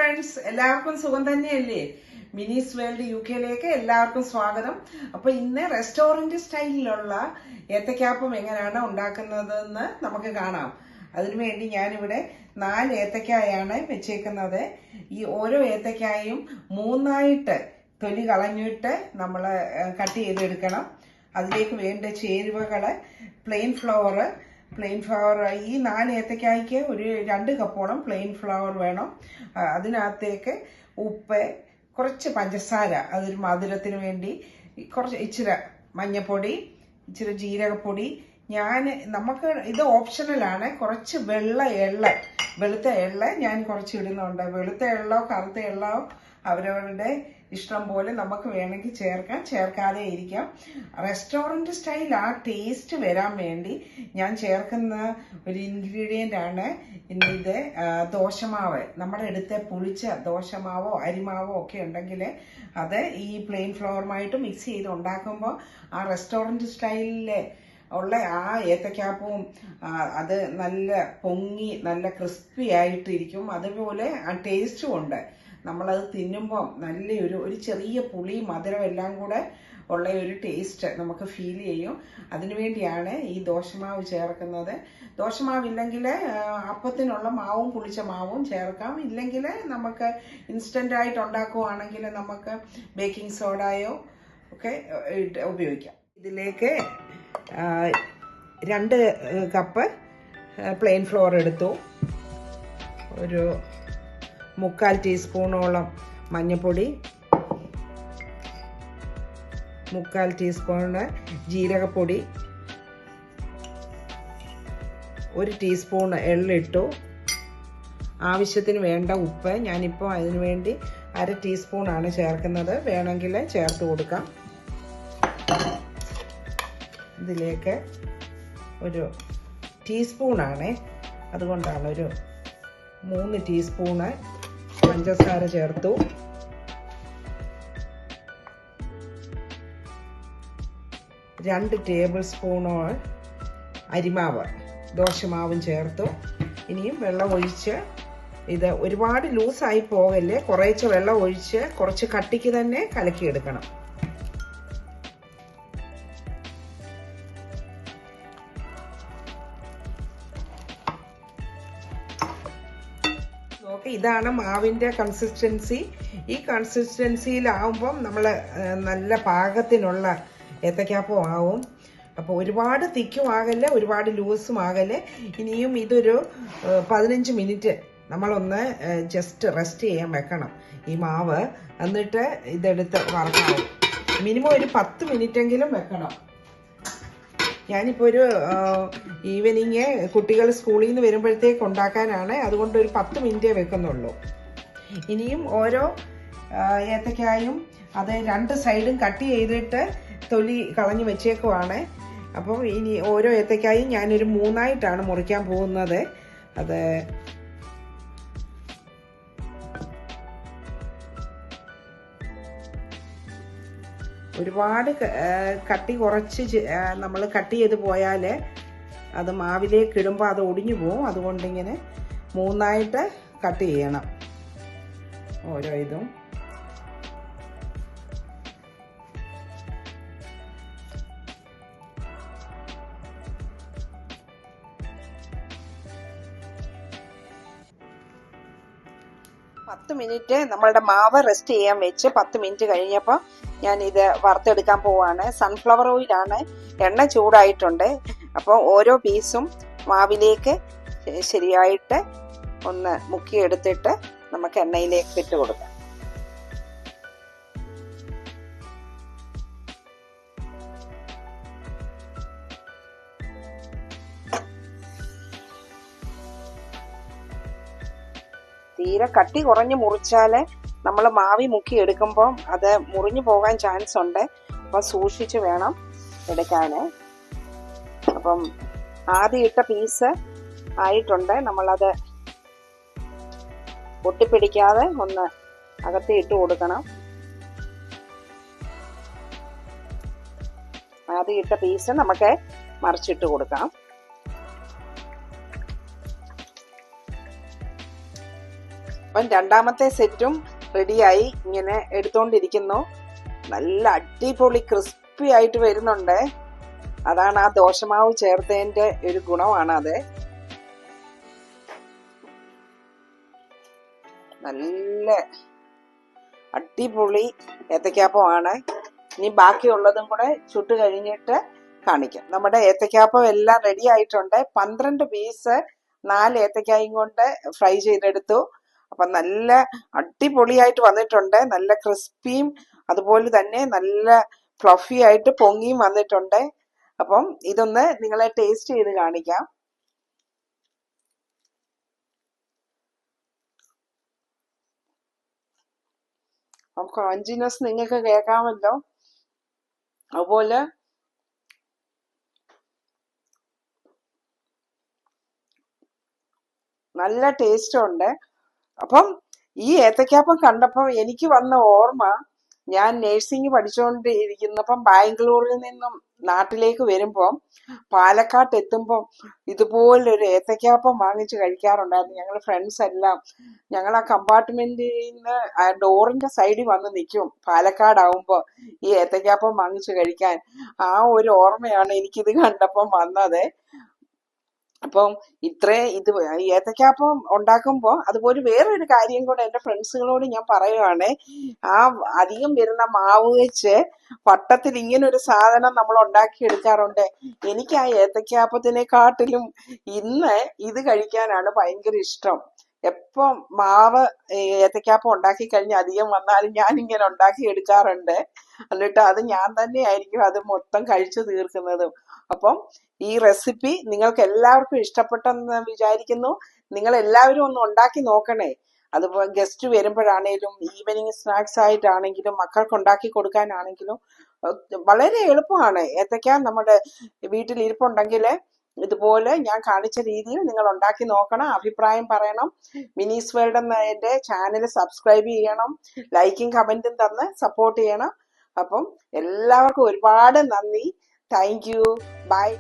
Friends, എല്ലാവർക്കും സുഖം തന്നെയല്ലേ? മിനീസ് വേൾഡ് യുകെയിലേക്ക് എല്ലാവർക്കും സ്വാഗതം. അപ്പൊ ഇന്ന് റെസ്റ്റോറന്റ് സ്റ്റൈലിലുള്ള ഏത്തക്കാപ്പം എങ്ങനെയാണ് ഉണ്ടാക്കുന്നതെന്ന് നമുക്ക് കാണാം. അതിനുവേണ്ടി ഞാനിവിടെ 4 ഏത്തക്കായാണ് വെച്ചേക്കുന്നത്. ഈ ഓരോ ഏത്തക്കായും 3ആയിട്ട് തൊലി കളഞ്ഞിട്ട് നമ്മൾ കട്ട് ചെയ്തെടുക്കണം. അതിലേക്ക് വേണ്ട ചേരുവകള് പ്ലെയിൻ ഫ്ലവർ ഈ 4 ഏത്തക്കായ്ക്ക് ഒരു 2 കപ്പോളം പ്ലെയിൻ ഫ്ലവർ വേണം. അതിനകത്തേക്ക് ഉപ്പ്, കുറച്ച് പഞ്ചസാര, അതൊരു മധുരത്തിന് വേണ്ടി, ഇച്ചിരി മഞ്ഞപ്പൊടി, ഇച്ചിരി ജീരകപ്പൊടി. നമുക്ക് ഇത് ഓപ്ഷണലാണ്. കുറച്ച് വെളുത്ത എള്ള ഞാൻ കുറച്ച് ഇടുന്നുണ്ട്. വെളുത്ത എള്ളോ കറുത്ത എള്ളോ അവരവരുടെ ഇഷ്ടം പോലെ നമുക്ക് വേണമെങ്കിൽ ചേർക്കാതെ ഇരിക്കാം. റെസ്റ്റോറന്റ് സ്റ്റൈൽ ആ ടേസ്റ്റ് വരാൻ വേണ്ടി ഞാൻ ചേർക്കുന്ന ഒരു ഇൻഗ്രീഡിയന്റ് ആണ് ഇത് ദോശമാവ്. നമ്മുടെ അടുത്ത് പുളിച്ച ദോശമാവോ അരിമാവോ ഒക്കെ ഉണ്ടെങ്കിൽ അത് ഈ പ്ലെയിൻ ഫ്ലവറുമായിട്ട് മിക്സ് ചെയ്ത് ഉണ്ടാക്കുമ്പോൾ ആ റെസ്റ്റോറന്റ് സ്റ്റൈലിലെ ഉള്ള ആ ഏത്തക്കാപ്പവും അത് നല്ല പൊങ്ങി നല്ല ക്രിസ്പി ആയിട്ടിരിക്കും. അതുപോലെ ആ ടേസ്റ്റും ഉണ്ട്. നമ്മളത് തിന്നുമ്പോൾ ഒരു ചെറിയ പുളി മധുരം എല്ലാം കൂടെ ഉള്ള ഒരു ടേസ്റ്റ് നമുക്ക് ഫീൽ ചെയ്യും. അതിനുവേണ്ടിയാണ് ഈ ദോശമാവ് ചേർക്കുന്നത്. ദോശമാവില്ലെങ്കിൽ അപ്പത്തിനുള്ള മാവും പുളിച്ച മാവും ചേർക്കാം. ഇല്ലെങ്കിൽ നമുക്ക് ഇൻസ്റ്റന്റ് ആയിട്ട് ഉണ്ടാക്കുവാണെങ്കിൽ നമുക്ക് ബേക്കിംഗ് സോഡയോ ഒക്കെ ഉപയോഗിക്കാം. ഇതിലേക്ക് 2 കപ്പ് പ്ലെയിൻ ഫ്ലോർ എടുത്തു. ഒരു 3/4 ടീസ്പൂണോളം മഞ്ഞൾപ്പൊടി, 3/4 ടീസ്പൂണ് ജീരകപ്പൊടി, 1 ടീസ്പൂൺ എള്ളിട്ടു. ആവശ്യത്തിന് വേണ്ട ഉപ്പ് ഞാനിപ്പോൾ അതിനു വേണ്ടി 1/2 ടീസ്പൂണാണ് ചേർക്കുന്നത്. വേണമെങ്കിൽ ചേർത്ത് കൊടുക്കാം. ഇതിലേക്ക് ഒരു ടീസ്പൂണാണ്, അതുകൊണ്ടാണ് ഒരു 3 ടീസ്പൂണ് പഞ്ചസാര ചേർത്തു. 2 ടേബിൾ സ്പൂണോ അരിമാവ് ദോശമാവും ചേർത്തു. ഇനിയും വെള്ളം ഒഴിച്ച്, ഇത് ഒരുപാട് ലൂസായി പോകല്ലേ, കുറേശ്ശെ വെള്ളം ഒഴിച്ച് കുറച്ച് കട്ടിക്ക് തന്നെ കലക്കിയെടുക്കണം. ഇതാണ് മാവിൻ്റെ കൺസിസ്റ്റൻസി. ഈ കൺസിസ്റ്റൻസിയിലാവുമ്പം നമ്മൾ നല്ല പാകത്തിനുള്ള ഏത്തക്കാപ്പം ആവും. അപ്പോൾ ഒരുപാട് തിക്കും ആകല്ലേ, ഒരുപാട് ലൂസും ആകല്ലേ. ഇനിയും ഇതൊരു 15 മിനിറ്റ് നമ്മളൊന്ന് ജസ്റ്റ് റെസ്റ്റ് ചെയ്യാൻ വെക്കണം ഈ മാവ്. എന്നിട്ട് ഇതെടുത്ത് വറക്കണം. മിനിമം ഒരു 10 മിനിറ്റെങ്കിലും വെക്കണം. ഞാനിപ്പോൾ ഒരു ഈവനിങ് കുട്ടികൾ സ്കൂളിൽ നിന്ന് വരുമ്പോഴത്തേക്ക് ഉണ്ടാക്കാനാണ്, അതുകൊണ്ട് ഒരു 10 മിനിറ്റേ വെക്കുന്നുള്ളൂ. ഇനിയും ഓരോ ഏത്തക്കായും അത് 2 സൈഡും കട്ട് ചെയ്തിട്ട് തൊലി കളഞ്ഞ് വെച്ചേക്കുവാണ്. അപ്പോൾ ഇനി ഓരോ ഏത്തക്കായും ഞാനൊരു 3ആയിട്ടാണ് മുറിക്കാൻ പോകുന്നത്. അത് ഒരുപാട് കട്ടി കുറച്ച് നമ്മൾ കട്ട് ചെയ്ത് പോയാൽ അത് മാവിലേക്ക് ഇടുമ്പോൾ അത് ഒടിഞ്ഞു പോവും. അതുകൊണ്ടിങ്ങനെ 3ആയിട്ട് കട്ട് ചെയ്യണം ഓരോ ഇതും. പത്ത് മിനിറ്റ് നമ്മളുടെ മാവ് റെസ്റ്റ് ചെയ്യാൻ വെച്ച് 10 മിനിറ്റ് കഴിഞ്ഞപ്പോൾ ഞാനിത് വറുത്തെടുക്കാൻ പോവാണ്. സൺഫ്ലവർ ഓയിലാണ്, എണ്ണ ചൂടായിട്ടുണ്ട്. അപ്പോൾ ഓരോ പീസും മാവിലേക്ക് ശരിയായിട്ട് ഒന്ന് മുക്കിയെടുത്തിട്ട് നമുക്ക് എണ്ണയിലേക്ക് ഇട്ട് കൊടുക്കാം. തീരെ കട്ടി കുറഞ്ഞ് മുറിച്ചാൽ നമ്മൾ മാവി മുക്കി എടുക്കുമ്പോൾ അത് മുറിഞ്ഞു പോകാൻ ചാൻസ് ഉണ്ട്. അപ്പം സൂക്ഷിച്ച് വേണം എടുക്കാൻ. അപ്പം ആദ്യം ഇട്ട പീസ് ആയിട്ടുണ്ട്. നമ്മളത് പൊട്ടിപ്പിടിക്കാതെ ഒന്ന് അകത്ത് ഇട്ട് കൊടുക്കണം. ആദ്യം ഇട്ട പീസ് നമുക്ക് മറിച്ചിട്ട് കൊടുക്കാം. അപ്പം രണ്ടാമത്തെ സെറ്റും റെഡിയായി ഇങ്ങനെ എടുത്തോണ്ടിരിക്കുന്നു. നല്ല അടിപൊളി ക്രിസ്പി ആയിട്ട് വരുന്നുണ്ട്. അതാണ് ആ ദോശമാവ് ചേർത്തതിന്റെ ഒരു ഗുണമാണ് അത്. നല്ല അടിപൊളി ഏത്തക്കാപ്പമാണ്. ഇനി ബാക്കിയുള്ളതും കൂടെ ചുട്ട് കഴിഞ്ഞിട്ട് കാണിക്കാം. നമ്മുടെ ഏത്തക്കാപ്പം എല്ലാം റെഡി ആയിട്ടുണ്ട്. 12 പീസ് 4 ഏത്തക്കായും കൊണ്ട് ഫ്രൈ ചെയ്തെടുത്തു. അപ്പൊ നല്ല അടിപൊളിയായിട്ട് വന്നിട്ടുണ്ട്. നല്ല ക്രിസ്പിയും അതുപോലെ തന്നെ നല്ല ഫ്ലഫി ആയിട്ട് പൊങ്ങിയും വന്നിട്ടുണ്ട്. അപ്പം ഇതൊന്ന് നിങ്ങളെ ടേസ്റ്റ് ചെയ്ത് കാണിക്കാം. ക്രഞ്ചിനെസ് നിങ്ങൾക്ക് കേൾക്കാമല്ലോ. അതുപോലെ നല്ല ടേസ്റ്റ് ഉണ്ട്. അപ്പം ഈ ഏത്തക്കാപ്പം കണ്ടപ്പോൾ എനിക്ക് വന്ന ഓർമ്മ, ഞാൻ നേഴ്സിംഗ് പഠിച്ചുകൊണ്ടിരിക്കുന്നപ്പം ബാംഗ്ലൂരിൽ നിന്നും നാട്ടിലേക്ക് വരുമ്പം പാലക്കാട്ട് എത്തുമ്പം ഇതുപോലൊരു ഏത്തക്കാപ്പം വാങ്ങിച്ച് കഴിക്കാറുണ്ടായിരുന്നു. ഞങ്ങൾ ഫ്രണ്ട്സ് എല്ലാം ഞങ്ങൾ ആ കമ്പാർട്ട്മെന്റിൽ നിന്ന് ആ ഡോറിന്റെ സൈഡിൽ വന്ന് നിൽക്കും പാലക്കാടാവുമ്പോ ഈ ഏത്തക്കാപ്പം വാങ്ങിച്ച് കഴിക്കാൻ. ആ ഒരു ഓർമ്മയാണ് എനിക്കിത് കണ്ടപ്പം വന്നത്. അപ്പം ഇത് ഏത്തക്കാപ്പം ഉണ്ടാക്കുമ്പോൾ അതുപോലെ വേറൊരു കാര്യം കൂടെ എന്റെ ഫ്രണ്ട്സുകളോട് ഞാൻ പറയുവാണ്. ആ അധികം വരുന്ന മാവ് വെച്ച് വട്ടത്തിൽ ഇങ്ങനെ ഒരു സാധനം നമ്മൾ ഉണ്ടാക്കി എടുക്കാറുണ്ട്. എനിക്ക് ആ ഏത്തക്കാപ്പത്തിനെക്കാട്ടിലും ഇന്ന് ഇത് കഴിക്കാനാണ് ഭയങ്കര ഇഷ്ടം. എപ്പം മാവ് ഏത്തക്കാപ്പം ഉണ്ടാക്കി കഴിഞ്ഞ് അധികം വന്നാലും ഞാൻ ഇങ്ങനെ ഉണ്ടാക്കി എടുക്കാറുണ്ട്. എന്നിട്ട് അത് ഞാൻ തന്നെ ആയിരിക്കും അത് മൊത്തം കഴിച്ചു തീർക്കുന്നതും. അപ്പം ഈ റെസിപ്പി നിങ്ങൾക്ക് എല്ലാവർക്കും ഇഷ്ടപ്പെട്ടെന്ന് വിചാരിക്കുന്നു. നിങ്ങൾ എല്ലാവരും ഒന്ന് ഉണ്ടാക്കി നോക്കണേ. അതുപോലെ ഗസ്റ്റ് വരുമ്പോഴാണേലും ഈവനിങ് സ്നാക്സ് ആയിട്ടാണെങ്കിലും മക്കൾക്ക് ഉണ്ടാക്കി കൊടുക്കാനാണെങ്കിലും വളരെ എളുപ്പമാണ്. ഏത്തയ്ക്ക നമ്മുടെ വീട്ടിൽ ഇരിപ്പുണ്ടെങ്കിൽ ഇതുപോലെ ഞാൻ കാണിച്ച രീതിയിൽ നിങ്ങൾ ഉണ്ടാക്കി നോക്കണം. അഭിപ്രായം പറയണം. മിനീസ് വേൾഡ് എന്ന ചാനൽ സബ്സ്ക്രൈബ് ചെയ്യണം. ലൈക്കും കമന്റും തന്ന് സപ്പോർട്ട് ചെയ്യണം. അപ്പം എല്ലാവർക്കും ഒരുപാട് നന്ദി. Thank you. ബൈ.